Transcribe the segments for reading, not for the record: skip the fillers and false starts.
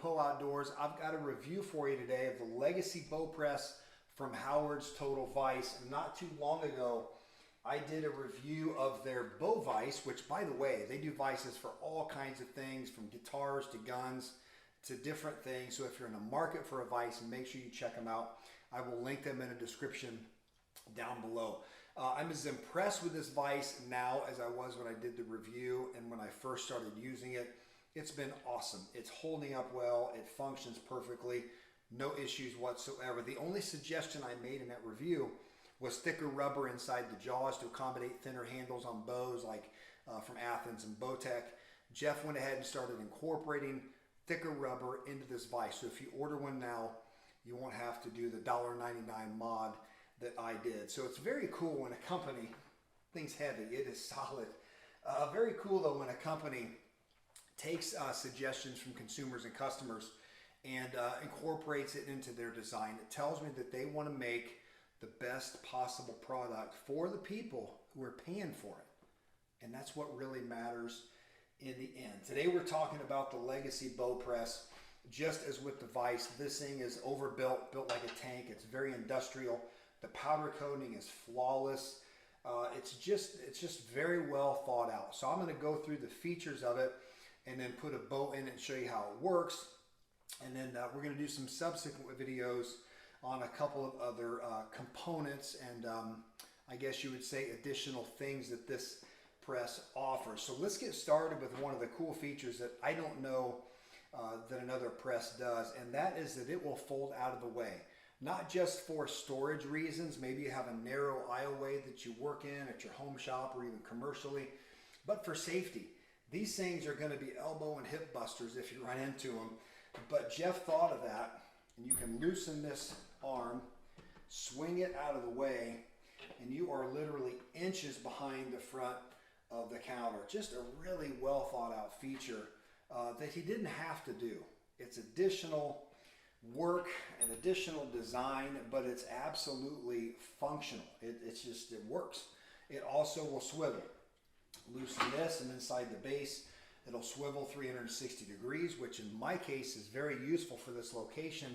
Poe Outdoors. I've got a review for you today of the Legacy Bow Press from Howard's Total Vise. Not too long ago, I did a review of their bow vise, which, by the way, they do vices for all kinds of things, from guitars to guns to different things. So if you're in the market for a vise, make sure you check them out. I will link them in a description down below. I'm as impressed with this vise now as I was when I did the review and when I first started using it. It's been awesome. It's holding up well. It functions perfectly. No issues whatsoever. The only suggestion I made in that review was thicker rubber inside the jaws to accommodate thinner handles on bows like from Athens and Bowtech. Jeff went ahead and started incorporating thicker rubber into this vise. So if you order one now, you won't have to do the $1.99 mod that I did. So it's very cool when a company, thing's heavy, it is solid. Very cool though when a company takes suggestions from consumers and customers and incorporates it into their design. It tells me that they want to make the best possible product for the people who are paying for it. And that's what really matters in the end. Today we're talking about the Legacy Bow Press. Just as with the vise, this thing is overbuilt, built like a tank. It's very industrial. The powder coating is flawless. It's just very well thought out. So I'm going to go through the features of it and then put a bow in it and show you how it works. And then we're going to do some subsequent videos on a couple of other components and I guess you would say additional things that this press offers. So let's get started with one of the cool features that I don't know that another press does, and that is that it will fold out of the way. Not just for storage reasons, maybe you have a narrow aisleway that you work in at your home shop or even commercially, but for safety. These things are going to be elbow and hip busters if you run into them, but Jeff thought of that, and you can loosen this arm, swing it out of the way, and you are literally inches behind the front of the counter. Just a really well thought out feature that he didn't have to do. It's additional work and additional design, but it's absolutely functional. It works. It also will swivel. Loosen this, and inside the base it'll swivel 360 degrees, which in my case is very useful for this location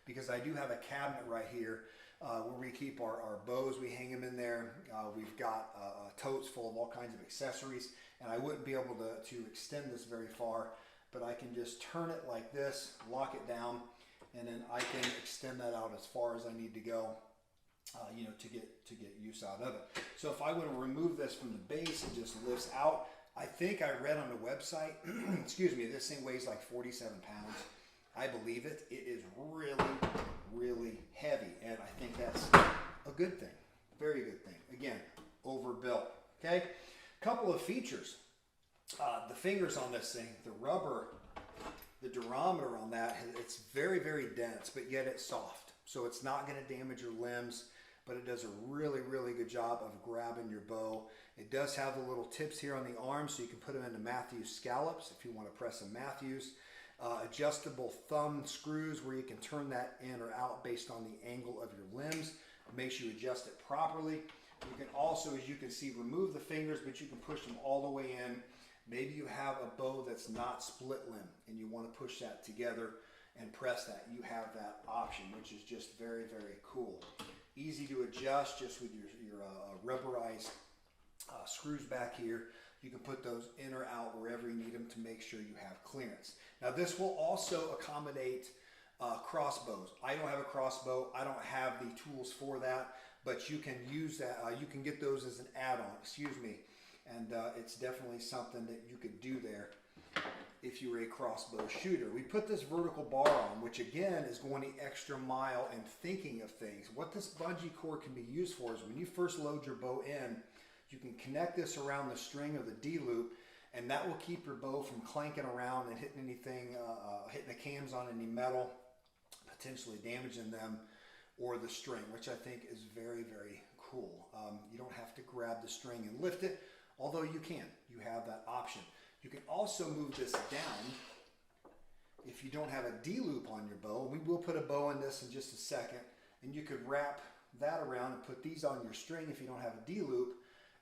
because I do have a cabinet right here where we keep our bows. We hang them in there. We've got totes full of all kinds of accessories, and I wouldn't be able to extend this very far, but I can just turn it like this, lock it down, and then I can extend that out as far as I need to go, to get use out of it. So if I want to remove this from the base, it just lifts out. I think I read on the website, excuse me, this thing weighs like 47 pounds. I believe it. It is really, really heavy, and I think that's a good thing. Very good thing. Again, overbuilt. Okay, couple of features. The fingers on this thing, the rubber, the durometer on that, it's very, very dense, but yet it's soft. So it's not going to damage your limbs, but it does a really, really good job of grabbing your bow. It does have the little tips here on the arm, so you can put them into Matthews scallops if you want to press a Matthews. Adjustable thumb screws where you can turn that in or out based on the angle of your limbs. It makes you adjust it properly. You can also, as you can see, remove the fingers, but you can push them all the way in. Maybe you have a bow that's not split limb and you want to push that together and press that. You have that option, which is just very, very cool. Easy to adjust just with your rubberized screws back here. You can put those in or out wherever you need them to make sure you have clearance. Now this will also accommodate crossbows. I don't have a crossbow. I don't have the tools for that, but you can use that. You can get those as an add-on, excuse me. And it's definitely something that you could do there if you were a crossbow shooter. We put this vertical bar on, which again is going the extra mile in thinking of things. What this bungee cord can be used for is when you first load your bow in, you can connect this around the string of the D-loop, and that will keep your bow from clanking around and hitting anything, hitting the cams on any metal, potentially damaging them or the string, which I think is very, very cool. You don't have to grab the string and lift it, although you can. You have that option. You can also move this down if you don't have a D-loop on your bow. We will put a bow in this in just a second, and you could wrap that around and put these on your string if you don't have a D-loop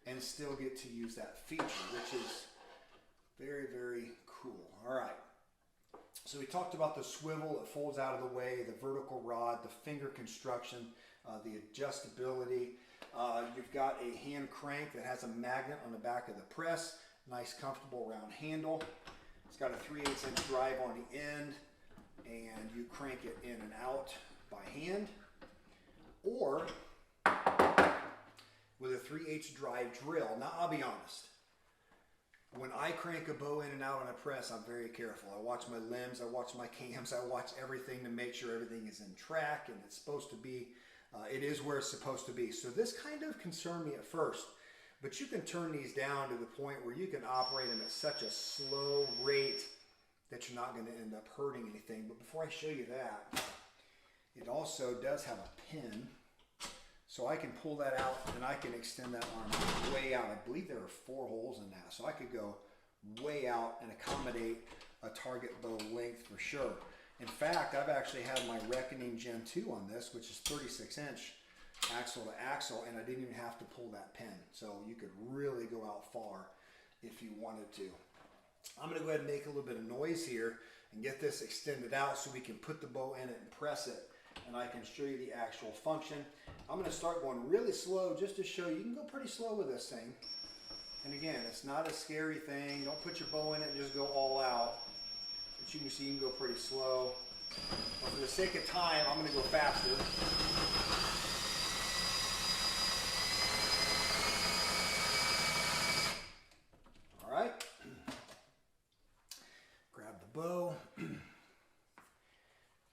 and still get to use that feature, which is very, very cool. All right. So we talked about the swivel, it folds out of the way, the vertical rod, the finger construction, the adjustability. You've got a hand crank that has a magnet on the back of the press, nice comfortable round handle. It's got a 3/8 inch drive on the end, and you crank it in and out by hand, or with a 3/8 drive drill. Now I'll be honest, when I crank a bow in and out on a press, I'm very careful. I watch my limbs, I watch my cams, I watch everything to make sure everything is in track and it's supposed to be, it is where it's supposed to be. So this kind of concerned me at first, but you can turn these down to the point where you can operate them at such a slow rate that you're not going to end up hurting anything. But before I show you that, it also does have a pin. So I can pull that out and I can extend that arm way out. I believe there are 4 holes in that. So I could go way out and accommodate a target bow length for sure. In fact, I've actually had my Reckoning Gen 2 on this, which is 36 inch axle to axle, and I didn't even have to pull that pin. So you could really go out far if you wanted to. I'm going to go ahead and make a little bit of noise here and get this extended out so we can put the bow in it and press it, and I can show you the actual function. I'm going to start going really slow just to show you can go pretty slow with this thing. And again, it's not a scary thing. Don't put your bow in it and just go all out. But you can see you can go pretty slow. But for the sake of time, I'm going to go faster. All right. Grab the bow. I'm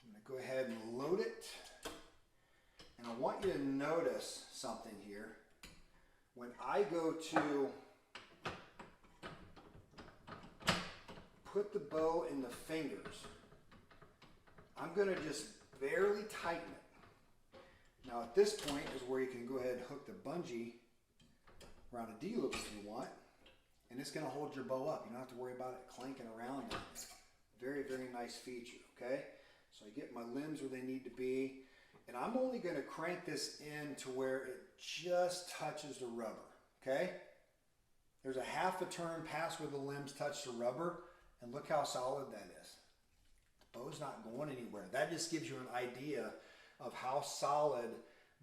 going to go ahead and load it. And I want you to notice something here. When I go to put the bow in the fingers, I'm going to just barely tighten it. Now at this point is where you can go ahead and hook the bungee around a D-loop if you want, and it's going to hold your bow up. You don't have to worry about it clanking around. Very, very nice feature, okay? So I get my limbs where they need to be. And I'm only going to crank this in to where it just touches the rubber, okay? There's a half a turn past where the limbs touch the rubber, and look how solid that is. The bow's not going anywhere. That just gives you an idea of how solid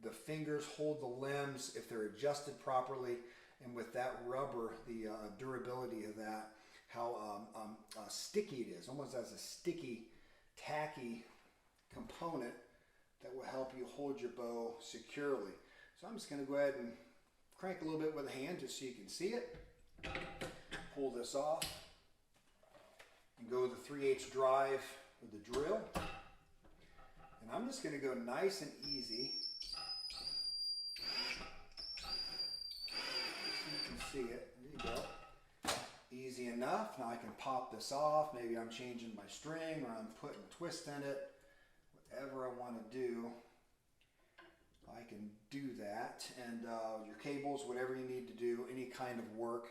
the fingers hold the limbs if they're adjusted properly, and with that rubber, the durability of that, how sticky it is. Almost as a sticky, tacky component that will help you hold your bow securely. So I'm just going to go ahead and crank a little bit with the hand just so you can see it. Pull this off and go with the 3/8 drive with the drill. And I'm just going to go nice and easy. So you can see it. There you go. Easy enough. Now I can pop this off. Maybe I'm changing my string or I'm putting a twist in it. Whatever I want to do, I can do that. And your cables, whatever you need to do, any kind of work,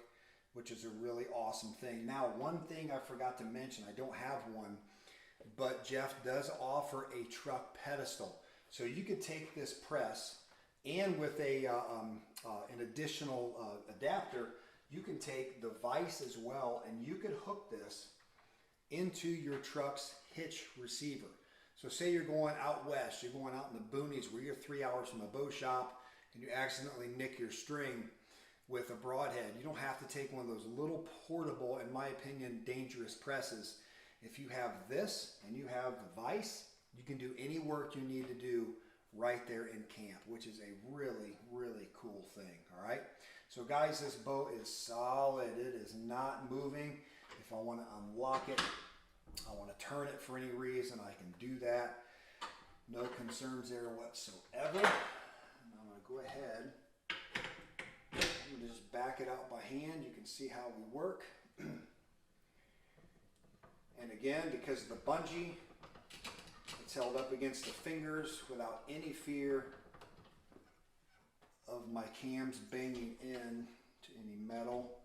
which is a really awesome thing. Now, one thing I forgot to mention, I don't have one, but Jeff does offer a truck pedestal. So you could take this press and with a an additional adapter, you can take the vise as well, and you could hook this into your truck's hitch receiver. So say you're going out west, you're going out in the boonies where you're 3 hours from a bow shop and you accidentally nick your string with a broadhead. You don't have to take one of those little portable, in my opinion, dangerous presses. If you have this and you have the vise, you can do any work you need to do right there in camp, which is a really, really cool thing, all right? So guys, this bow is solid. It is not moving. If I want to unlock it, I want to turn it for any reason, I can do that. No concerns there whatsoever. And I'm going to go ahead and just back it out by hand. You can see how we work. And again, because of the bungee, it's held up against the fingers without any fear of my cams banging in to any metal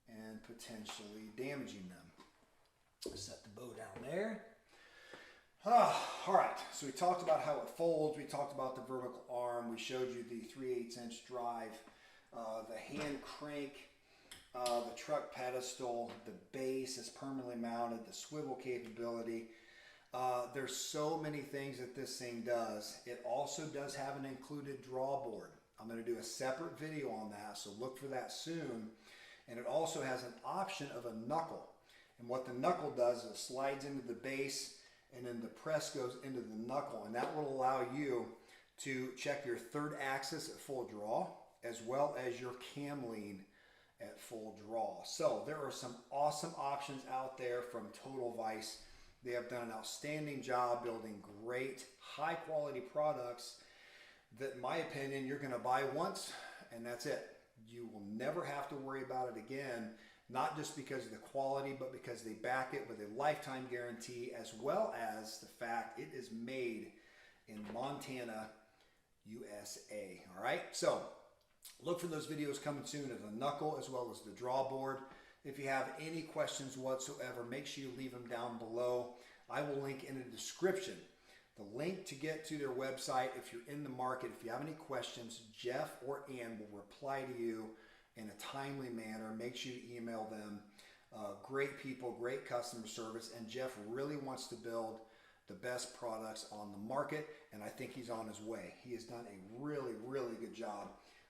and potentially damaging them. Set the bow down there. All right, so we talked about how it folds. We talked about the vertical arm. We showed you the 3/8 inch drive, the hand crank the truck pedestal, the base is permanently mounted, the swivel capability. There's so many things that this thing does. It also does have an included drawboard. I'm going to do a separate video on that, so look for that soon. And it also has an option of a knuckle. And what the knuckle does is it slides into the base, and then the press goes into the knuckle, and that will allow you to check your third axis at full draw, as well as your cam lean at full draw. So there are some awesome options out there from Total Vise. They have done an outstanding job building great, high quality products that, in my opinion, you're gonna buy once and that's it. You will never have to worry about it again, not just because of the quality, but because they back it with a lifetime guarantee, as well as the fact it is made in Montana, USA. All right, so look for those videos coming soon of the knuckle as well as the drawboard. If you have any questions whatsoever, make sure you leave them down below. I will link in the description the link to get to their website. If you're in the market, if you have any questions, Jeff or Ann will reply to you in a timely manner. Make sure you email them. Great people, great customer service, and Jeff really wants to build the best products on the market, and I think he's on his way. He has done a really, really good job.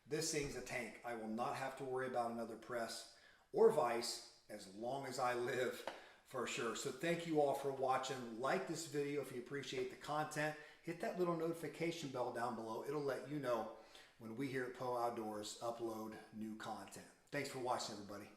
This thing's a tank. I will not have to worry about another press or vise as long as I live, for sure. So thank you all for watching. Like this video if you appreciate the content. Hit that little notification bell down below. It'll let you know when we here at Poe Outdoors upload new content. Thanks for watching, everybody.